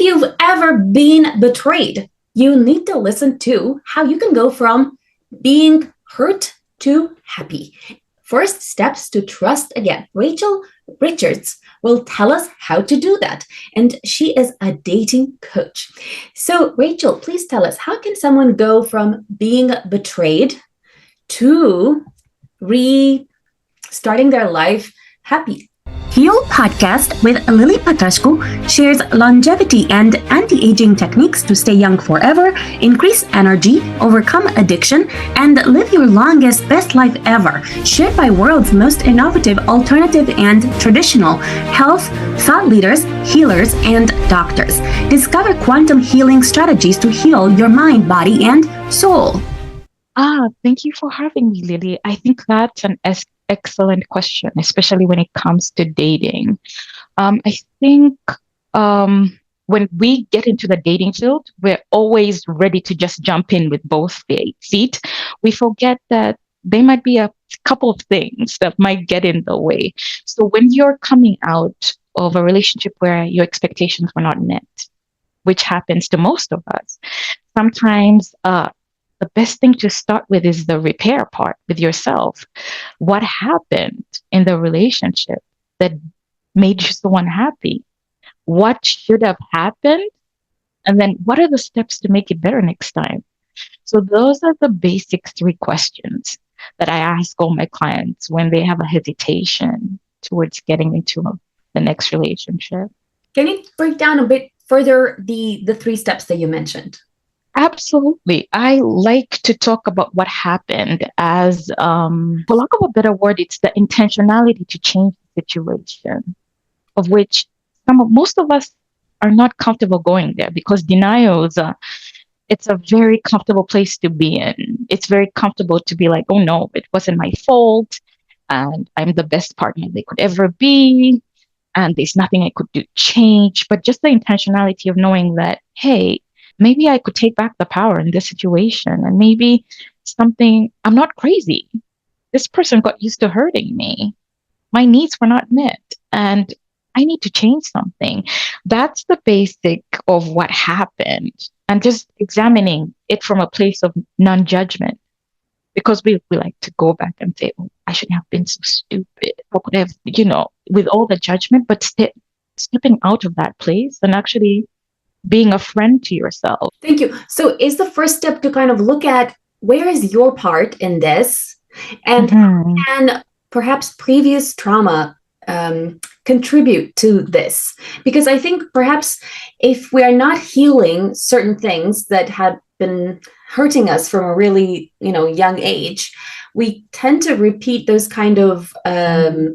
you've ever been betrayed, you need to listen to how you can go from being hurt to happy. First steps to trust again. Racheal Richards will tell us how to do that. And she is a dating coach. So, Racheal, please tell us, how can someone go from being betrayed to restarting their life happy? Heal Podcast with Lily Patrascu shares longevity and anti-aging techniques to stay young forever, increase energy, overcome addiction, and live your longest, best life ever. Shared by world's most innovative, alternative, and traditional health thought leaders, healers, and doctors. Discover quantum healing strategies to heal your mind, body, and soul. Thank you for having me, Lily. I think that's an excellent question, especially when it comes to dating. I think when we get into the dating field, we're always ready to just jump in with both feet. We forget that there might be a couple of things that might get in the way. So when you're coming out of a relationship where your expectations were not met, which happens to most of us, sometimes the best thing to start with is the repair part with yourself. What happened in the relationship that made you so unhappy? What should have happened? And then what are the steps to make it better next time? So those are the basic 3 questions that I ask all my clients when they have a hesitation towards getting into the next relationship. Can you break down a bit further the 3 steps that you mentioned? Absolutely. I like to talk about what happened as, for lack of a better word, it's the intentionality to change the situation, of which most of us are not comfortable going there because denials, it's a very comfortable place to be in. It's very comfortable to be like, oh no, it wasn't my fault, and I'm the best partner they could ever be, and there's nothing I could do to change. But just the intentionality of knowing that, hey, maybe I could take back the power in this situation, and maybe I'm not crazy. This person got used to hurting me. My needs were not met, and I need to change something. That's the basic of what happened, and just examining it from a place of non-judgment, because we like to go back and say, oh, I shouldn't have been so stupid. How could I have, with all the judgment, but stepping out of that place and actually being a friend to yourself. Thank you. So is the first step to kind of look at where is your part in this, and and perhaps previous trauma contribute to this? Because I think perhaps if we are not healing certain things that have been hurting us from a really young age, we tend to repeat those kind of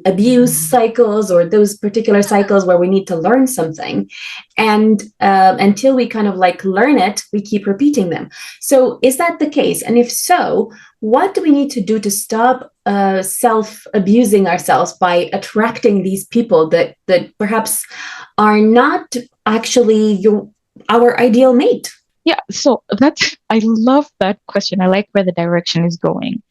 abuse cycles, or those particular cycles where we need to learn something. And until we kind of learn it, we keep repeating them. So is that the case? And if so, what do we need to do to stop self-abusing ourselves by attracting these people that perhaps are not actually our ideal mate? Yeah, so I love that question. I like where the direction is going.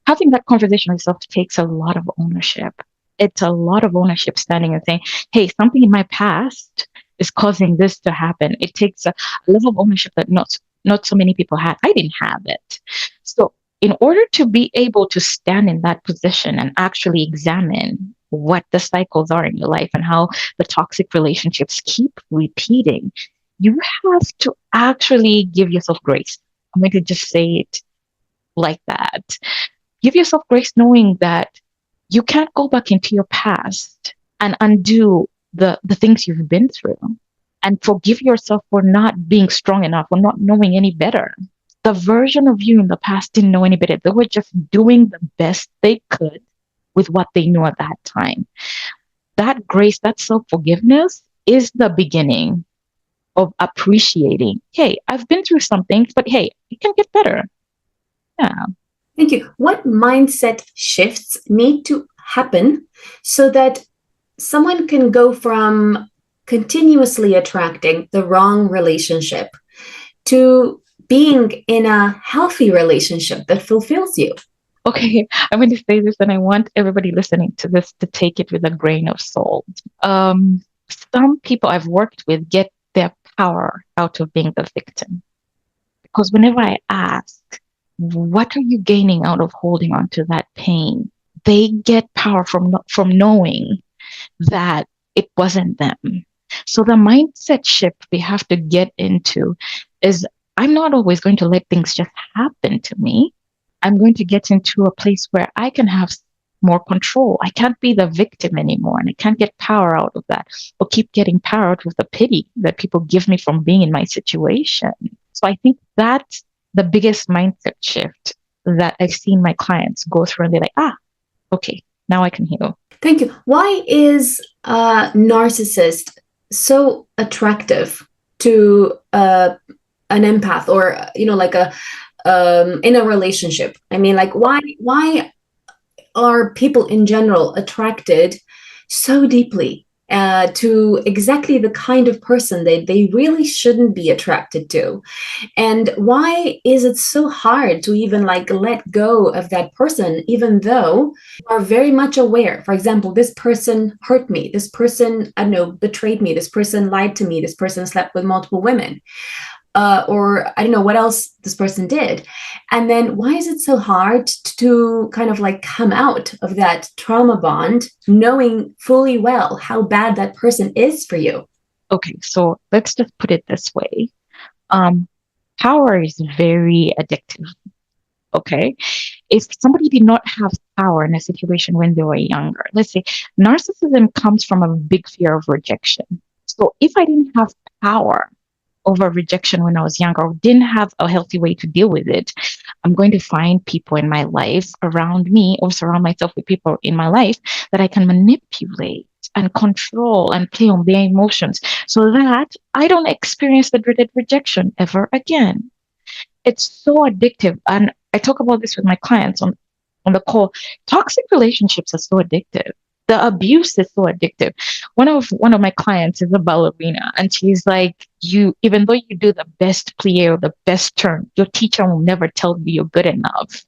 Having that conversation with yourself takes a lot of ownership. It's a lot of ownership, standing and saying, hey, something in my past is causing this to happen. It takes a level of ownership that not so many people had. I didn't have it. So in order to be able to stand in that position and actually examine what the cycles are in your life and how the toxic relationships keep repeating, you have to actually give yourself grace. I'm going to just say it like that. Give yourself grace, knowing that you can't go back into your past and undo the things you've been through, and forgive yourself for not being strong enough or not knowing any better. The version of you in the past didn't know any better. They were just doing the best they could with what they knew at that time. That grace, that self-forgiveness is the beginning of appreciating, hey, I've been through some things, but hey, it can get better. Yeah. Thank you. What mindset shifts need to happen so that someone can go from continuously attracting the wrong relationship to being in a healthy relationship that fulfills you? Okay, I'm going to say this, and I want everybody listening to this to take it with a grain of salt. some people I've worked with get their power out of being the victim. Because whenever I ask, what are you gaining out of holding on to that pain? They get power from knowing that it wasn't them. So the mindset shift we have to get into is I'm not always going to let things just happen to me. I'm going to get into a place where I can have more control. I can't be the victim anymore, and I can't get power out of that or keep getting power out of the pity that people give me from being in my situation. So I think that's the biggest mindset shift that I've seen my clients go through, and they're like, okay, now I can heal. Thank you. Why is a narcissist so attractive to an empath, or like a in a relationship? I mean, like, why are people in general attracted so deeply to exactly the kind of person they really shouldn't be attracted to? And why is it so hard to even like let go of that person, even though you are very much aware? For example, this person hurt me, this person, I don't know, betrayed me, this person lied to me, this person slept with multiple women, or I don't know what else this person did. And then why is it so hard to kind of like come out of that trauma bond, knowing fully well how bad that person is for you? Okay, so let's just put it this way. Power is very addictive. Okay. If somebody did not have power in a situation when they were younger, let's say narcissism comes from a big fear of rejection. So if I didn't have power over rejection when I was younger, or didn't have a healthy way to deal with it, I'm going to find people in my life around me, or surround myself with people in my life that I can manipulate and control and play on their emotions so that I don't experience the dreaded rejection ever again. It's so addictive. And I talk about this with my clients on the call. Toxic relationships are so addictive. The abuse is so addictive. One of my clients is a ballerina, and she's like, even though you do the best plie or the best turn, your teacher will never tell you you're good enough.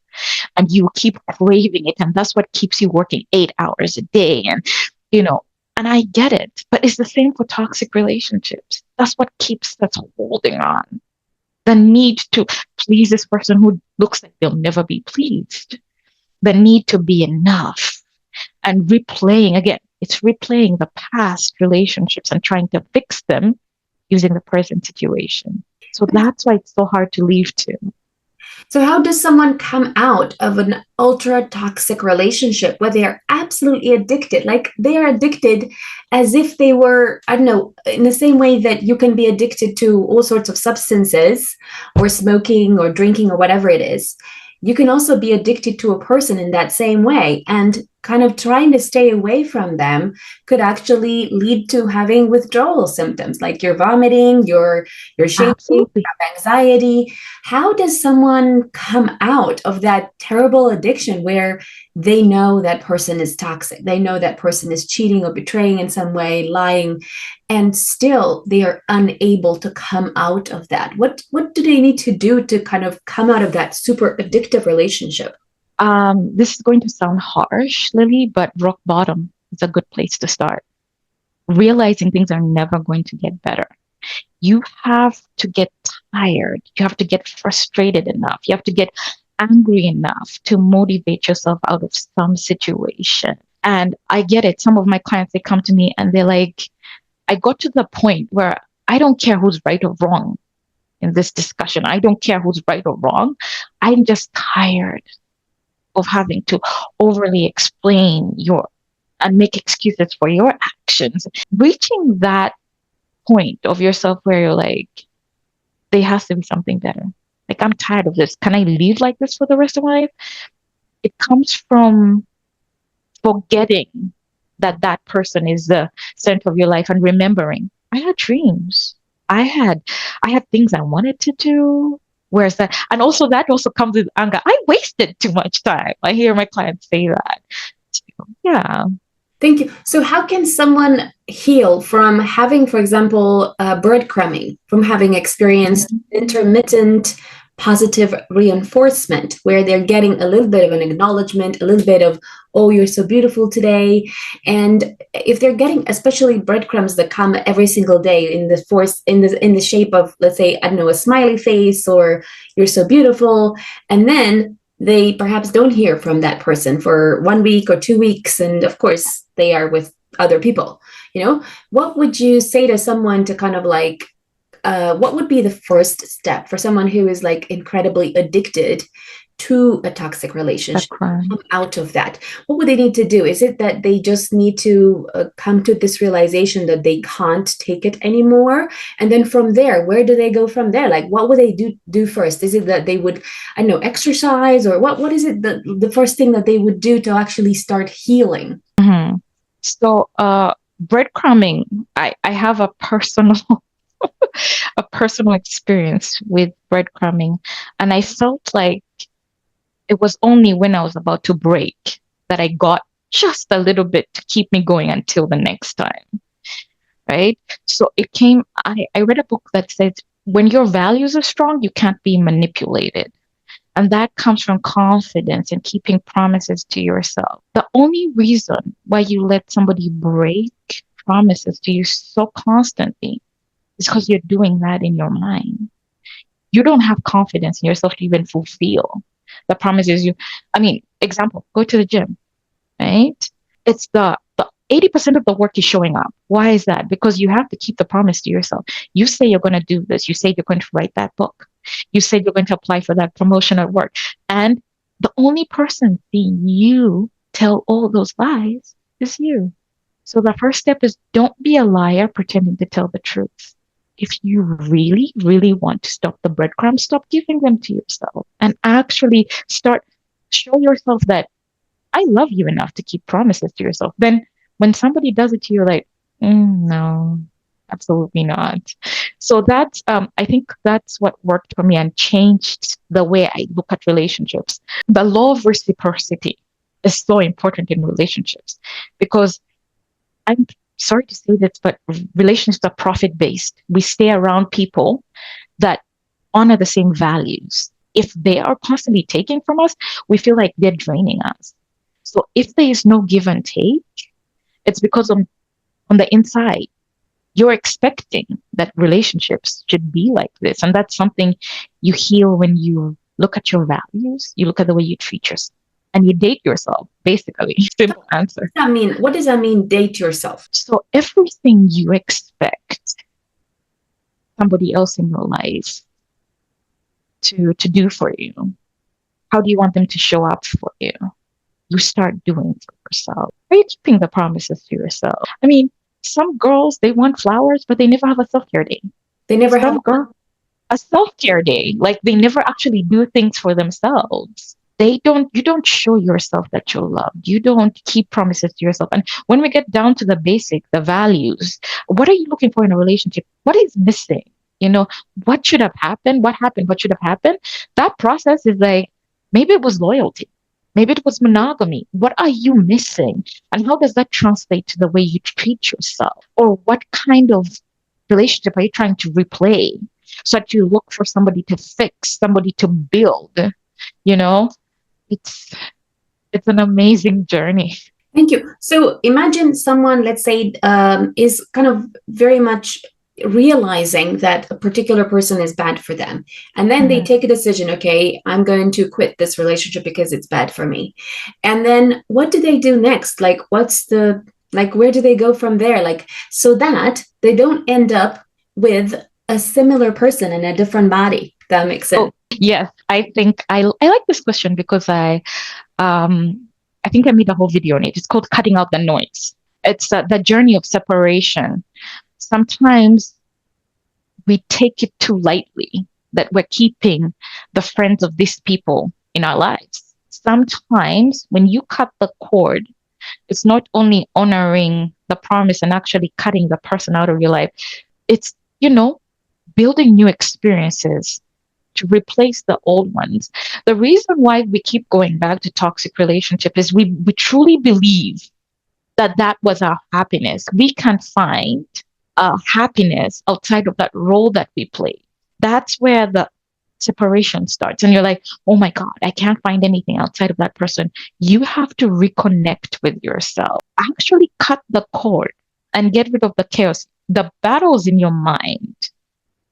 And you keep craving it. And that's what keeps you working 8 hours a day. And and I get it, but it's the same for toxic relationships. That's what keeps us holding on. The need to please this person who looks like they'll never be pleased. The need to be enough. And it's replaying the past relationships and trying to fix them using the present situation. So that's why it's so hard to leave too. So how does someone come out of an ultra toxic relationship where they are absolutely addicted? Like they are addicted as if they were, I don't know, in the same way that you can be addicted to all sorts of substances or smoking or drinking or whatever it is. You can also be addicted to a person in that same way, and kind of trying to stay away from them could actually lead to having withdrawal symptoms, like you're vomiting, you're shaking, you have anxiety. How does someone come out of that terrible addiction where they know that person is toxic, they know that person is cheating or betraying in some way, lying, and still they are unable to come out of that? What do they need to do to kind of come out of that super addictive relationship? This is going to sound harsh, Lily, but rock bottom is a good place to start. Realizing things are never going to get better. You have to get tired. You have to get frustrated enough. You have to get angry enough to motivate yourself out of some situation. And I get it. Some of my clients, they come to me and they're like, I got to the point where I don't care who's right or wrong in this discussion. I don't care who's right or wrong. I'm just tired of having to overly explain and make excuses for your actions. Reaching that point of yourself where you're like, there has to be something better. Like, I'm tired of this. Can I live like this for the rest of my life? It comes from forgetting that person is the center of your life and remembering, I had dreams. I had things I wanted to do. Where's that? And also that also comes with anger. I wasted too much time. I hear my clients say that. So, yeah. Thank you. So how can someone heal from having, for example, breadcrumbing, from having experienced intermittent positive reinforcement, where they're getting a little bit of an acknowledgement, a little bit of oh, you're so beautiful today. And if they're getting especially breadcrumbs that come every single day in the force in the shape of, let's say, I don't know, a smiley face or you're so beautiful, and then they perhaps don't hear from that person for 1 week or 2 weeks, and of course they are with other people, what would you say to someone to kind of like, what would be the first step for someone who is like incredibly addicted to a toxic relationship, come out of that? What would they need to do? Is it that they just need to come to this realization that they can't take it anymore? And then from there, where do they go from there? Like, what would they do first? Is it that they would, I don't know, exercise, or what is it the first thing that they would do to actually start healing? Mm-hmm. So breadcrumbing, I have a personal a personal experience with breadcrumbing, and I felt like it was only when I was about to break that I got just a little bit to keep me going until the next time, right? So I read a book that says when your values are strong, you can't be manipulated. And that comes from confidence and keeping promises to yourself. The only reason why you let somebody break promises to you so constantly is because you're doing that in your mind. You don't have confidence in yourself to even fulfill the promises example, go to the gym, right? It's the 80% of the work is showing up. Why is that? Because you have to keep the promise to yourself. You say you're going to do this. You say you're going to write that book. You said you're going to apply for that promotion at work. And the only person seeing you tell all those lies is you. So the first step is don't be a liar pretending to tell the truth. If you really, really want to stop the breadcrumbs, stop giving them to yourself and actually show yourself that I love you enough to keep promises to yourself. Then when somebody does it to you, you're like, no, absolutely not. So I think that's what worked for me and changed the way I look at relationships. The law of reciprocity is so important in relationships because I'm sorry to say this, but relationships are profit based. We stay around people that honor the same values. If they are constantly taking from us, we feel like they're draining us. So if there is no give and take, it's because on the inside, you're expecting that relationships should be like this. And that's something you heal when you look at your values, you look at the way you treat yourself, and you date yourself, basically. Simple answer. What does that mean, date yourself? So everything you expect somebody else in your life to do for you, how do you want them to show up for you? You start doing for yourself. Are you keeping the promises to yourself? I mean, some girls, they want flowers, but they never have a self-care day. They never have a self-care day. Like they never actually do things for themselves. You don't show yourself that you're loved. You don't keep promises to yourself. And when we get down to the basic, the values, what are you looking for in a relationship? What is missing? What should have happened? What happened? What should have happened? That process is like, maybe it was loyalty. Maybe it was monogamy. What are you missing? And how does that translate to the way you treat yourself? Or what kind of relationship are you trying to replay so that you look for somebody to fix, somebody to build? It's an amazing journey. Thank you. So imagine someone, let's say, is kind of very much realizing that a particular person is bad for them. And then they take a decision, okay, I'm going to quit this relationship because it's bad for me. And then what do they do next? Like, where do they go from there? Like, so that they don't end up with a similar person in a different body. That makes sense. Yes, I think I like this question because I think I made a whole video on it. It's called Cutting Out the Noise. It's the journey of separation. Sometimes we take it too lightly that we're keeping the friends of these people in our lives. Sometimes when you cut the cord, it's not only honoring the promise and actually cutting the person out of your life. It's, building new experiences to replace the old ones. The reason why we keep going back to toxic relationship is we truly believe that was our happiness. We can find happiness outside of that role that we played. That's where the separation starts and you're like, oh my God, I can't find anything outside of that person. You have to reconnect with yourself, actually cut the cord and get rid of the chaos, the battles in your mind.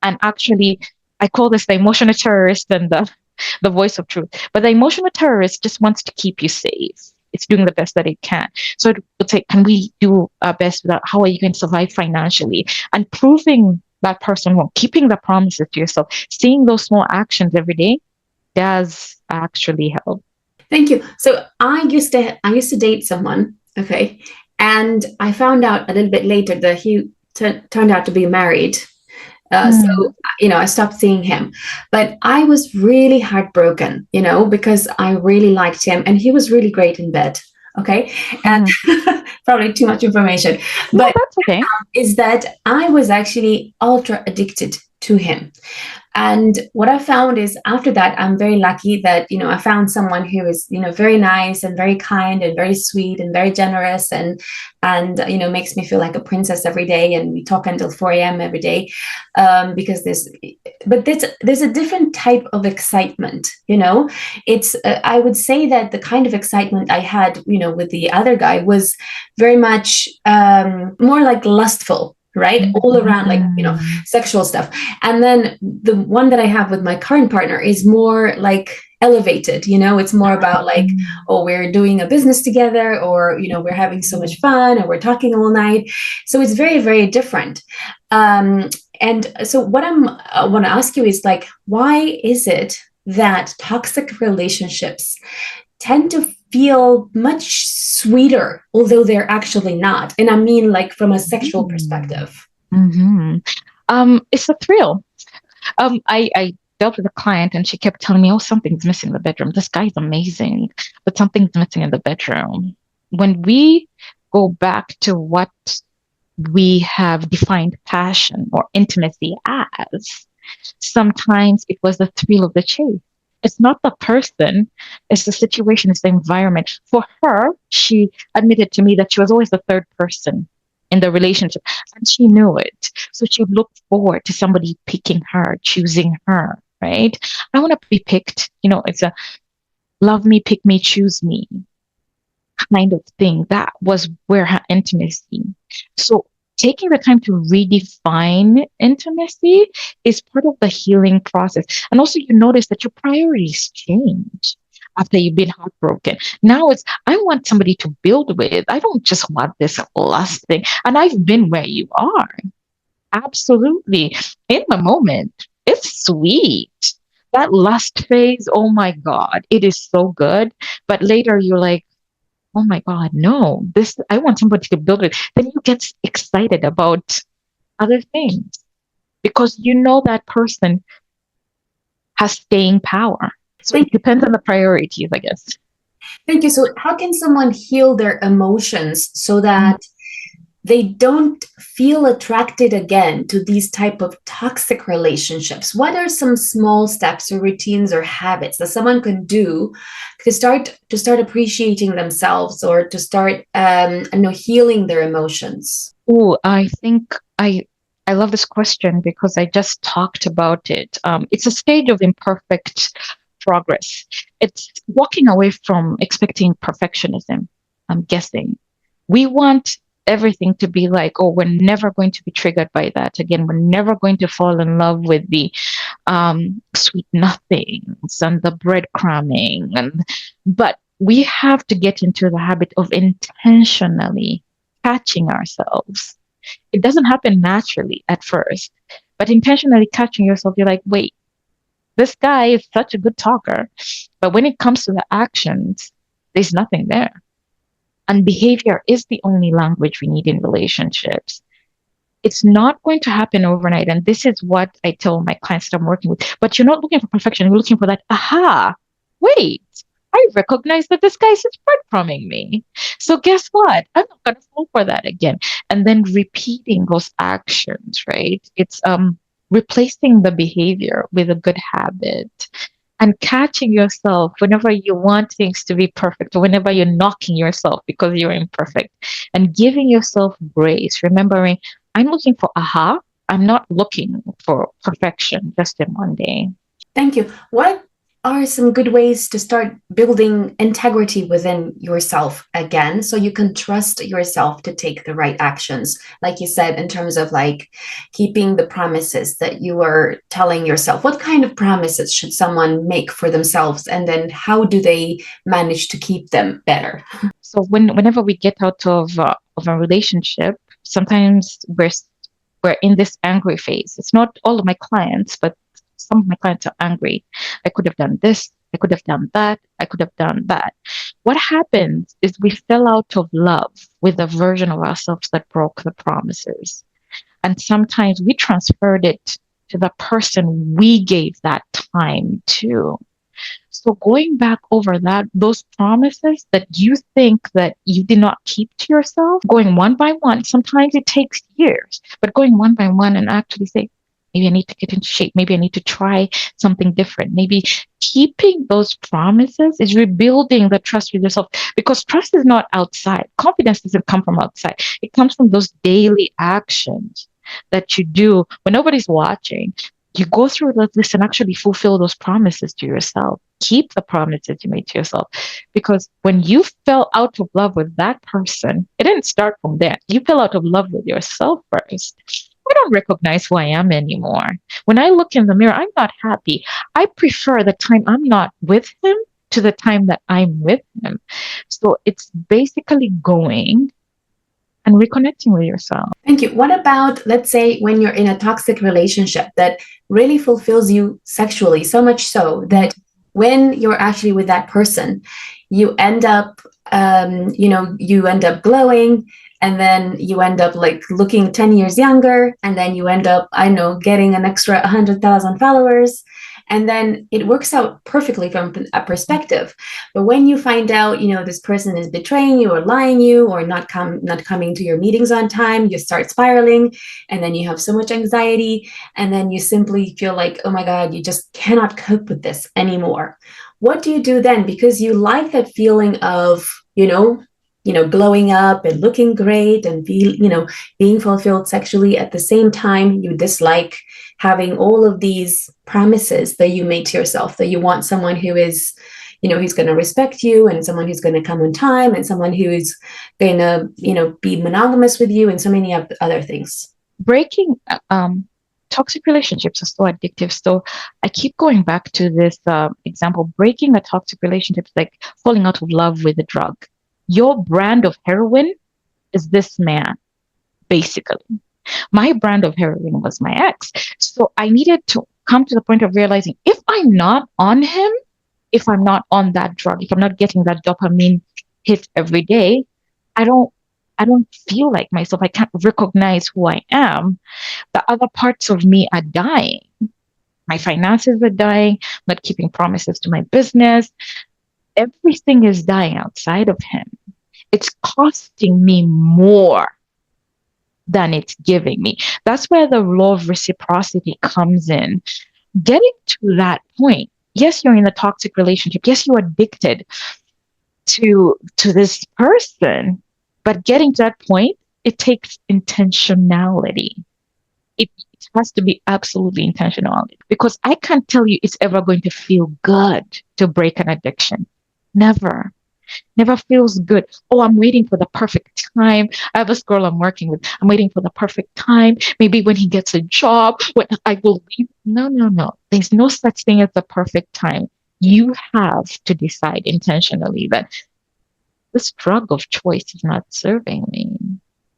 And actually, I call this the emotional terrorist and the voice of truth. But the emotional terrorist just wants to keep you safe. It's doing the best that it can. So it would say, can we do our best without how are you going to survive financially? And proving that person wrong, keeping the promises to yourself, seeing those small actions every day does actually help. Thank you. So I used to date someone, okay, and I found out a little bit later that he turned out to be married. So, I stopped seeing him. But I was really heartbroken, because I really liked him and he was really great in bed. Okay. And probably too much information. No, But that's okay. is that I was actually ultra addicted to him. And what I found is after that, I'm very lucky that, I found someone who is, very nice and very kind and very sweet and very generous and makes me feel like a princess every day. And we talk until 4 a.m. every day because there's a different type of excitement, it's, I would say that the kind of excitement I had, with the other guy was very much more like lustful, right? All around, like, sexual stuff. And then the one that I have with my current partner is more like elevated, it's more about like, oh, we're doing a business together, or, we're having so much fun, or we're talking all night. So it's very, very different. And so what I want to ask you is like, why is it that toxic relationships tend to feel much sweeter, although they're actually not? And I mean, like, from a sexual perspective. It's a thrill. I dealt with a client and she kept telling me, oh, something's missing in the bedroom. This guy's amazing, but something's missing in the bedroom. When we go back to what we have defined passion or intimacy as, sometimes it was the thrill of the chase. It's not the person, it's the situation, it's the environment. For her, she admitted to me that she was always the third person in the relationship and she knew it. So she looked forward to somebody picking her, choosing her, right? I want to be picked. It's a love me, pick me, choose me kind of thing. That was where her intimacy. So taking the time to redefine intimacy is part of the healing process. And also you notice that your priorities change after you've been heartbroken. Now it's, I want somebody to build with. I don't just want this lust thing. And I've been where you are. Absolutely. In the moment, it's sweet. That lust phase, oh my God, it is so good. But later you're like, oh my God, no, I want somebody to build it. Then you get excited about other things because that person has staying power. So it depends on the priorities, I guess. Thank you. So how can someone heal their emotions so that they don't feel attracted again to these type of toxic relationships? What are some small steps or routines or habits that someone can do to start appreciating themselves, or to start healing their emotions? Oh, I think I love this question because I just talked about it. It's a stage of imperfect progress. It's walking away from expecting perfectionism. I'm guessing we want everything to be like, oh, we're never going to be triggered by that again. We're never going to fall in love with the sweet nothings and the breadcrumbing. But we have to get into the habit of intentionally catching ourselves. It doesn't happen naturally at first, but intentionally catching yourself, you're like, wait, this guy is such a good talker. But when it comes to the actions, there's nothing there. And behavior is the only language we need in relationships. It's not going to happen overnight. And this is what I tell my clients that I'm working with. But you're not looking for perfection. You're looking for that, aha, wait, I recognize that this guy's just breadcrumbing me. So guess what? I'm not going to fall for that again. And then repeating those actions, right? It's replacing the behavior with a good habit and catching yourself whenever you want things to be perfect, or whenever you're knocking yourself because you're imperfect, and giving yourself grace, remembering, I'm looking for aha. I'm not looking for perfection just in one day. Thank you. What are some good ways to start building integrity within yourself again so you can trust yourself to take the right actions? Like you said, in terms of like keeping the promises that you are telling yourself. What kind of promises should someone make for themselves? And then how do they manage to keep them better? So whenever we get out of a relationship, sometimes we're in this angry phase. It's not all of my clients, but some of my clients are angry. I could have done this. I could have done that. I could have done that. What happens is we fell out of love with a version of ourselves that broke the promises. And sometimes we transferred it to the person we gave that time to. So going back over those promises that you think that you did not keep to yourself, going one by one, sometimes it takes years, but going one by one and actually say, maybe I need to get into shape. Maybe I need to try something different. Maybe keeping those promises is rebuilding the trust with yourself, because trust is not outside. Confidence doesn't come from outside. It comes from those daily actions that you do when nobody's watching. You go through the list and actually fulfill those promises to yourself. Keep the promises you made to yourself. Because when you fell out of love with that person, it didn't start from there. You fell out of love with yourself first. I don't recognize who I am anymore. When I look in the mirror, I'm not happy. I prefer the time I'm not with him to the time that I'm with him. So it's basically going and reconnecting with yourself. Thank you. What about, let's say, when you're in a toxic relationship that really fulfills you sexually, so much so that when you're actually with that person, you end up, you end up glowing, and then you end up like looking 10 years younger, and then you end up, I know, getting an extra 100,000 followers. And then it works out perfectly from a perspective. But when you find out, this person is betraying you or lying you or not coming to your meetings on time, you start spiraling, and then you have so much anxiety, and then you simply feel like, oh my God, you just cannot cope with this anymore. What do you do then? Because you like that feeling of, glowing up and looking great and being fulfilled sexually. At the same time, you dislike having all of these promises that you made to yourself, that you want someone who is, who's going to respect you, and someone who's going to come on time, and someone who is going to, be monogamous with you, and so many other things. Breaking toxic relationships are so addictive. So I keep going back to this example. Breaking a toxic relationship is like falling out of love with a drug. Your brand of heroin is this man, basically. My brand of heroin was my ex. So I needed to come to the point of realizing, if I'm not on him, if I'm not on that drug, if I'm not getting that dopamine hit every day, I don't feel like myself. I can't recognize who I am. The other parts of me are dying. My finances are dying, not keeping promises to my business. Everything is dying outside of him. It's costing me more than it's giving me. That's where the law of reciprocity comes in. Getting to that point, yes, you're in a toxic relationship. Yes, you're addicted to this person, but getting to that point, it takes intentionality. It has to be absolutely intentional, because I can't tell you it's ever going to feel good to break an addiction. Never. Never feels good. Oh, I'm waiting for the perfect time. I have a girl I'm working with. I'm waiting for the perfect time. Maybe when he gets a job, when I will leave. No. There's no such thing as the perfect time. You have to decide intentionally that this drug of choice is not serving me.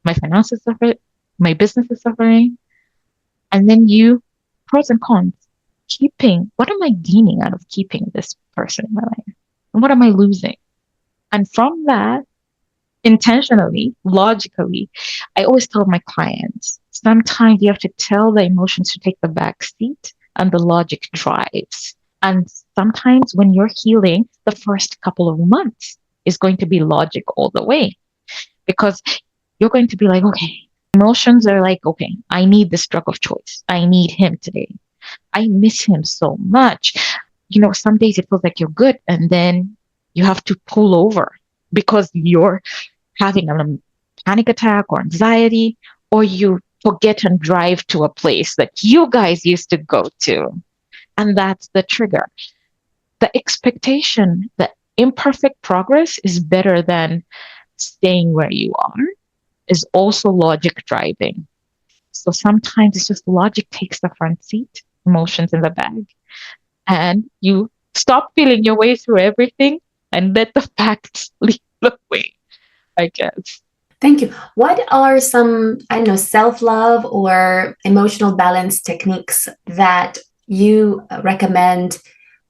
My finances suffer, my business is suffering. And then pros and cons, what am I gaining out of keeping this person in my life? And what am I losing? And from that, intentionally, logically, I always tell my clients, sometimes you have to tell the emotions to take the back seat and the logic drives. And sometimes when you're healing, the first couple of months is going to be logic all the way, because you're going to be like, okay, emotions are like, okay, I need this drug of choice. I need him today. I miss him so much. Some days it feels like you're good, and then you have to pull over because you're having a panic attack or anxiety, or you forget and drive to a place that you guys used to go to. And that's the trigger. The expectation that imperfect progress is better than staying where you are is also logic driving. So sometimes it's just logic takes the front seat, emotions in the back, and you stop feeling your way through everything and let the facts lead the way, I guess. Thank you. What are some, I don't know, self-love or emotional balance techniques that you recommend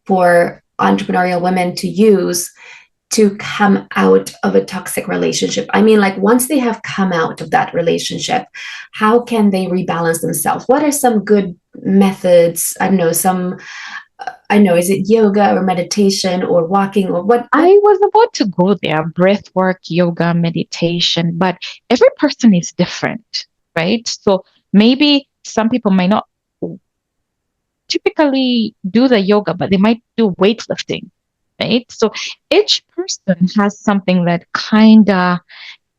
for entrepreneurial women to use to come out of a toxic relationship? I mean, like once they have come out of that relationship, how can they rebalance themselves? What are some good methods? I don't know, I know, is it yoga or meditation or walking or what? I was about to go there, breath work, yoga, meditation, but every person is different, right? So maybe some people might not typically do the yoga, but they might do weightlifting, right? So each person has something that kind of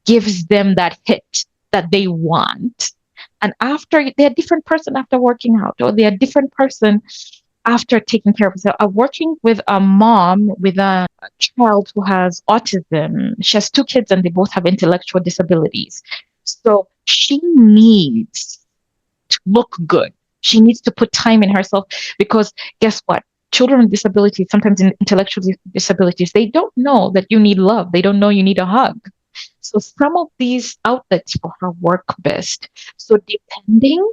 gives them that hit that they want. And after they're a different person after working out, or they're a different person after taking care of herself. I'm working with a mom with a child who has autism. She has two kids and they both have intellectual disabilities. So she needs to look good. She needs to put time in herself because guess what? Children with disabilities, sometimes in intellectual disabilities, they don't know that you need love. They don't know you need a hug. So some of these outlets for her work best. So depending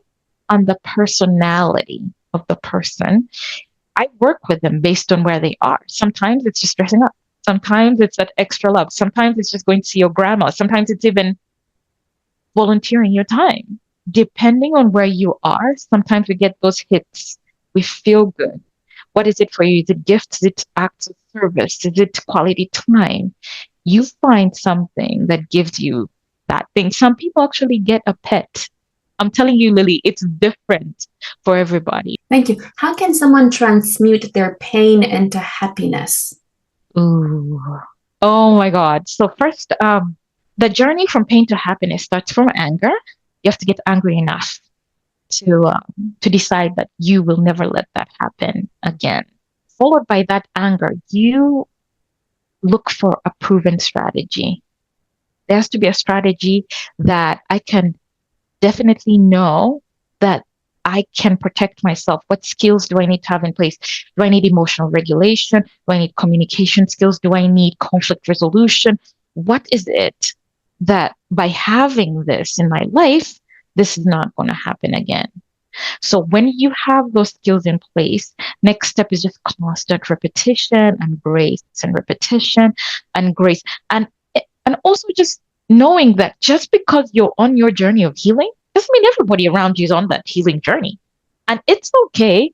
on the personality of the person, I work with them based on where they are. Sometimes it's just dressing up. Sometimes it's that extra love. Sometimes it's just going to see your grandma. Sometimes it's even volunteering your time. Depending on where you are, sometimes we get those hits. We feel good. What is it for you? Is it gifts? Is it acts of service? Is it quality time? You find something that gives you that thing. Some people actually get a pet. I'm telling you, Lily, it's different for everybody. Thank you. How can someone transmute their pain into happiness? Ooh. Oh my God. So first, the journey from pain to happiness starts from anger. You have to get angry enough to decide that you will never let that happen again. Followed by that anger, you look for a proven strategy. There has to be a strategy that I can definitely know that I can protect myself. What skills do I need to have in place? Do I need emotional regulation? Do I need communication skills? Do I need conflict resolution? What is it that by having this in my life, this is not going to happen again? So when you have those skills in place, next step is just constant repetition and grace and repetition and grace. And also just knowing that just because you're on your journey of healing doesn't mean everybody around you is on that healing journey. And it's okay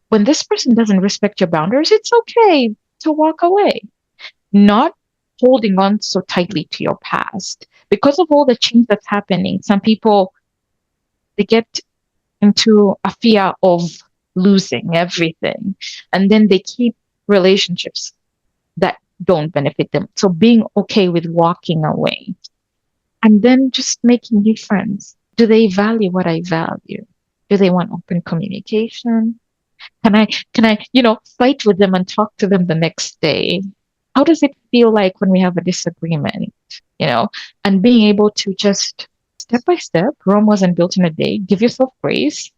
when this person doesn't respect your boundaries, it's okay to walk away, not holding on so tightly to your past. Because of all the change that's happening, some people, they get into a fear of losing everything. And then they keep relationships that don't benefit them. So being okay with walking away and then just making new friends. Do they value what I value? Do they want open communication? Can I fight with them and talk to them the next day? How does it feel like when we have a disagreement? You know, and being able to just step by step, Rome wasn't built in a day, give yourself grace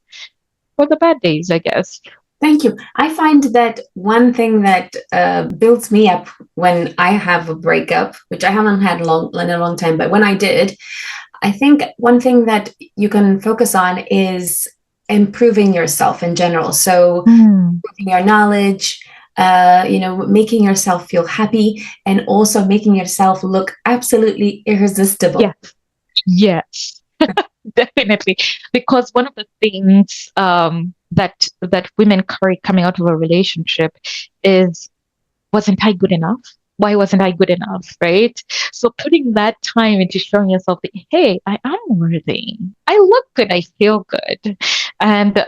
for the bad days, I guess. Thank you. I find that one thing that builds me up when I have a breakup, which I haven't had in a long time, but when I did, I think one thing that you can focus on is improving yourself in general. So improving your knowledge, making yourself feel happy, and also making yourself look absolutely irresistible. Yes. Yes. Definitely. Because one of the things that women carry coming out of a relationship is, wasn't I good enough? Why wasn't I good enough? Right? So putting that time into showing yourself that, hey, I am worthy. I look good. I feel good. And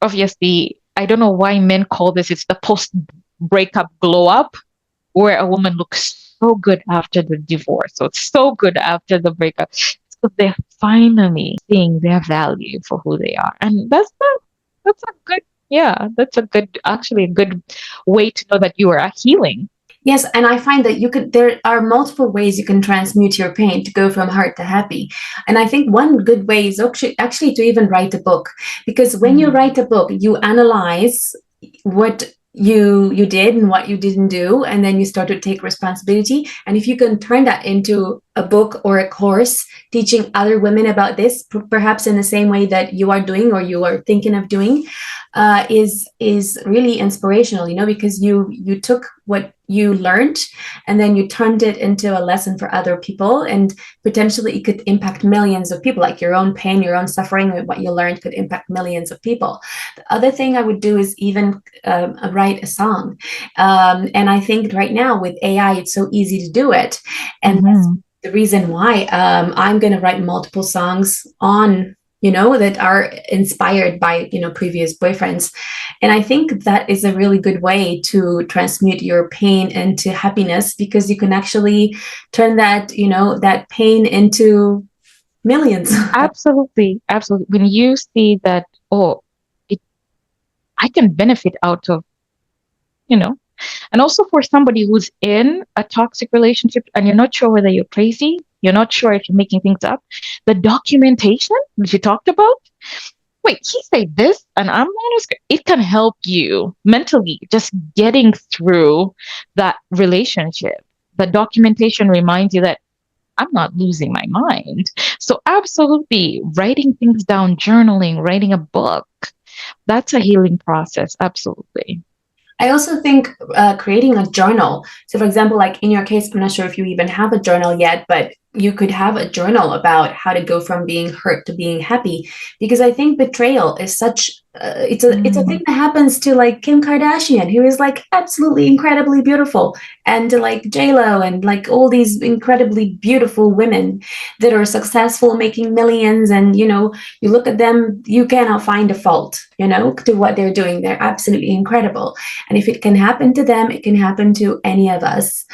obviously, I don't know why men call this, it's the post breakup glow up, where a woman looks so good after the divorce. So it's so good after the breakup. So they're finally seeing their value for who they are. And that's a good Yeah, that's actually a good way to know that you are healing. Yes, and I find that there are multiple ways you can transmute your pain to go from hurt to happy. And I think one good way is actually to even write a book, because when you write a book, you analyze what you did and what you didn't do, and then you start to take responsibility. And if you can turn that into a book or a course teaching other women about this, perhaps in the same way that you are doing or you are thinking of doing, is really inspirational, because you took what you learned and then you turned it into a lesson for other people, and potentially it could impact millions of people. Like your own pain, your own suffering, what you learned could impact millions of people. The other thing I would do is even write a song, and I think right now with AI it's so easy to do it, and that's the reason why I'm going to write multiple songs on that are inspired by previous boyfriends. And I think that is a really good way to transmute your pain into happiness, because you can actually turn that that pain into millions. Absolutely. When you see that, oh, I can benefit out of, and also for somebody who's in a toxic relationship and you're not sure whether you're crazy, you're not sure if you're making things up, the documentation that you talked about, wait, he said this and I'm not, it can help you mentally just getting through that relationship. The documentation reminds you that I'm not losing my mind. So absolutely, writing things down, journaling, writing a book, that's a healing process. Absolutely. I also think creating a journal. So, for example, like in your case, I'm not sure if you even have a journal yet, but you could have a journal about how to go from being hurt to being happy. Because I think betrayal is such it's a thing that happens to like Kim Kardashian, who is like absolutely incredibly beautiful, and to like J-Lo, and like all these incredibly beautiful women that are successful, making millions, and you look at them, you cannot find a fault to what they're doing. They're absolutely incredible. And if it can happen to them, it can happen to any of us.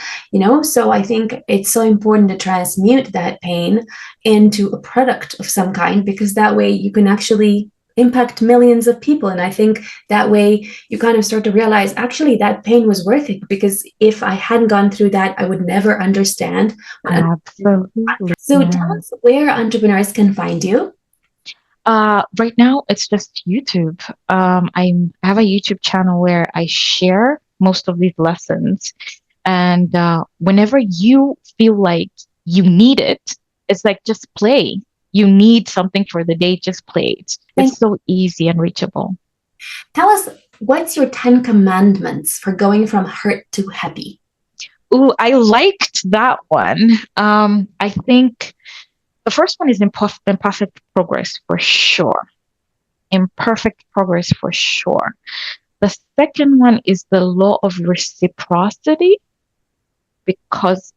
So I think it's so important to transmute that pain into a product of some kind, because that way you can actually impact millions of people. And I think that way you kind of start to realize, actually, that pain was worth it, because if I hadn't gone through that, I would never understand. Absolutely. So tell us where entrepreneurs can find you. Right now, it's just YouTube. I have a YouTube channel where I share most of these lessons. And whenever you feel like you need it, it's like just play. You need something for the day, just play it. It's so easy and reachable. Tell us, what's your 10 commandments for going from hurt to happy? Ooh, I liked that one. I think the first one is imperfect progress for sure. Imperfect progress for sure. The second one is the law of reciprocity, because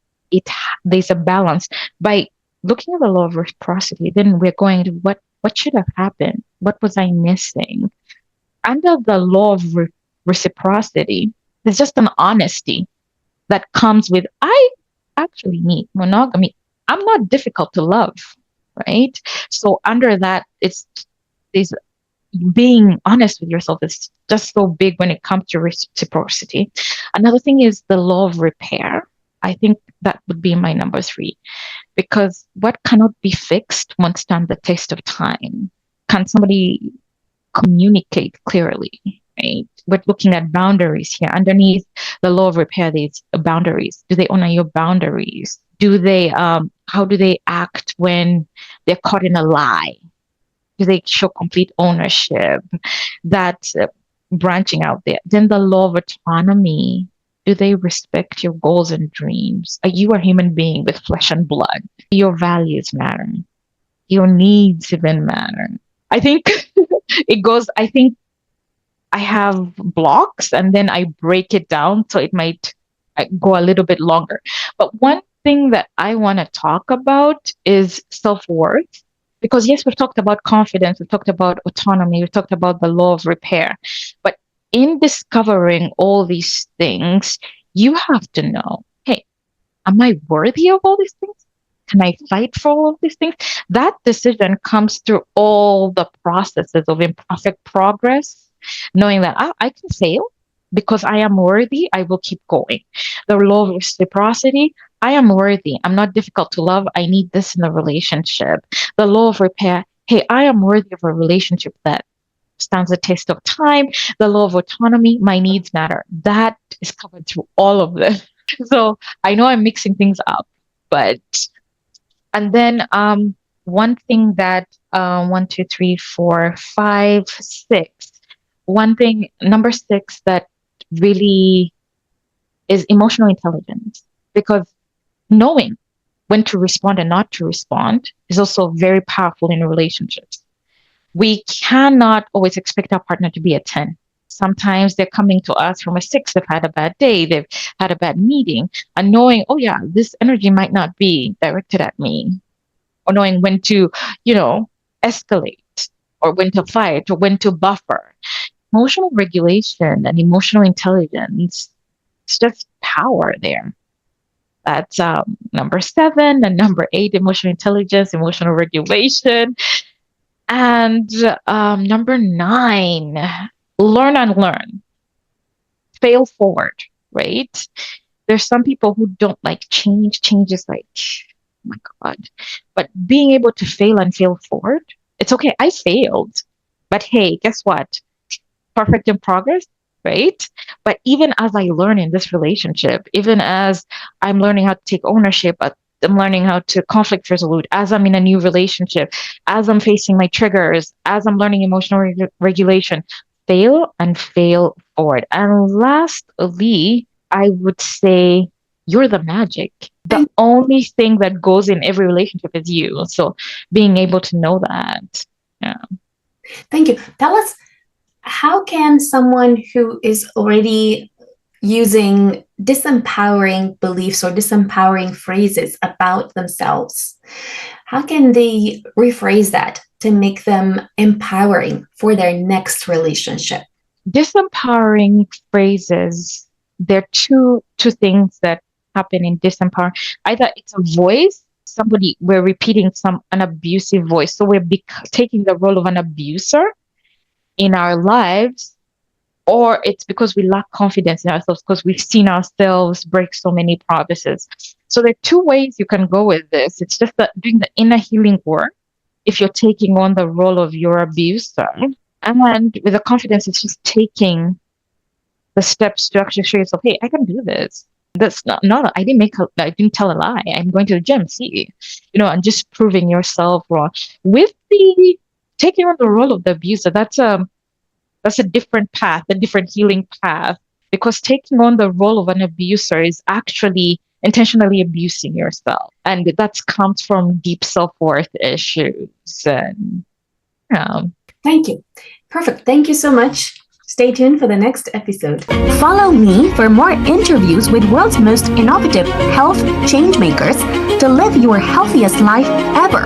there's a balance. By looking at the law of reciprocity, then we're going to what should have happened? What was I missing? Under the law of reciprocity, there's just an honesty that comes with, I actually need monogamy. I'm not difficult to love, right? So under that, it's being honest with yourself is just so big when it comes to reciprocity. Another thing is the law of repair. I think that would be my number 3, because what cannot be fixed won't stand the test of time. Can somebody communicate clearly, right? We're looking at boundaries here. Underneath the law of repair, there's boundaries. Do they honor your boundaries? Do they, how do they act when they're caught in a lie? Do they show complete ownership? That branching out there. Then the law of autonomy. Do they respect your goals and dreams? Are you a human being with flesh and blood? Your values matter. Your needs even matter. I think I think I have blocks and then I break it down so it might go a little bit longer. But one thing that I want to talk about is self-worth. Because yes, we've talked about confidence, we've talked about autonomy, we've talked about the law of repair. But in discovering all these things, you have to know, hey, am I worthy of all these things? Can I fight for all of these things? That decision comes through all the processes of imperfect progress, knowing that I can fail because I am worthy, I will keep going. The law of reciprocity, I am worthy, I'm not difficult to love, I need this in a relationship. The law of repair, hey, I am worthy of a relationship that stands the test of time. The law of autonomy, my needs matter. That is covered through all of this. So I know I'm mixing things up, but and then one thing that 1, 2, 3, 4, 5, 6. One thing, number 6, that really is emotional intelligence, because knowing when to respond and not to respond is also very powerful in relationships. We cannot always expect our partner to be a 10. Sometimes they're coming to us from a 6. They've had a bad day, they've had a bad meeting, and knowing, oh yeah, this energy might not be directed at me, or knowing when to, escalate, or when to fight, or when to buffer. Emotional regulation and emotional intelligence, it's just power there. That's number 7. And number 8, emotional intelligence, emotional regulation. And number 9, learn and learn. Fail forward, right? There's some people who don't like change. Change is like, oh my God. But being able to fail and fail forward, it's okay. I failed. But hey, guess what? Perfect in progress, right? But even as I learn in this relationship, even as I'm learning how to take ownership, I'm learning how to conflict resolute, as I'm in a new relationship, as I'm facing my triggers, as I'm learning emotional regulation, fail and fail forward. And lastly, I would say you're the magic. The only thing that goes in every relationship is you. So being able to know that. Yeah. Thank you. Tell us, how can someone who is already using disempowering beliefs or disempowering phrases about themselves, how can they rephrase that to make them empowering for their next relationship? Disempowering phrases, there are two things that happen in disempowering. Either it's a voice, we're repeating an abusive voice, so we're taking the role of an abuser in our lives, or it's because we lack confidence in ourselves because we've seen ourselves break so many promises. So there are 2 ways you can go with this. It's just doing the inner healing work if you're taking on the role of your abuser. And with the confidence, it's just taking the steps to actually show yourself, hey, I can do this. That's not I didn't tell a lie. I'm going to the gym, see, and just proving yourself wrong. With the taking on the role of the abuser, that's a different path, a different healing path, because taking on the role of an abuser is actually intentionally abusing yourself. And that comes from deep self-worth issues. And Thank you. Perfect. Thank you so much. Stay tuned for the next episode. Follow me for more interviews with world's most innovative health changemakers to live your healthiest life ever.